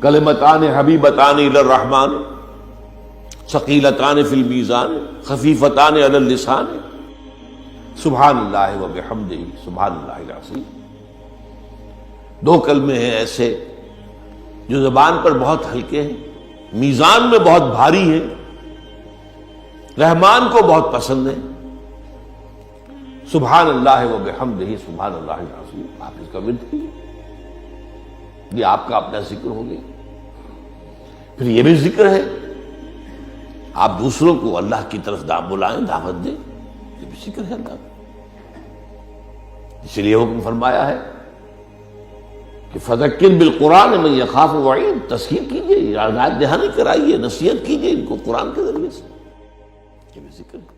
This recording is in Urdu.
کلمتان حبیبتان الی الرحمن ثقیلتان فی المیزان خفیفتان علی اللسان سبحان اللہ و بحمدہ سبحان اللہ العظیم۔ دو کلمے ہیں ایسے جو زبان پر بہت ہلکے ہیں، میزان میں بہت بھاری ہیں، رحمان کو بہت پسند ہے۔ سبحان اللہ و بحمدہ سبحان اللہ العظیم، آپ اس کا ورد کیجیے، یہ آپ کا اپنا ذکر ہو گیا۔ پھر یہ بھی ذکر ہے، آپ دوسروں کو اللہ کی طرف بلائیں، دعوت دیں، یہ بھی ذکر ہے اللہ کا۔ اس لیے حکم فرمایا ہے کہ فذکر بالقرآن من یخاف وعید، تذکیر کیجیے، یاد دہانی کرائیے، نصیحت کیجیے ان کو قرآن کے ذریعے سے، یہ بھی ذکر ہے۔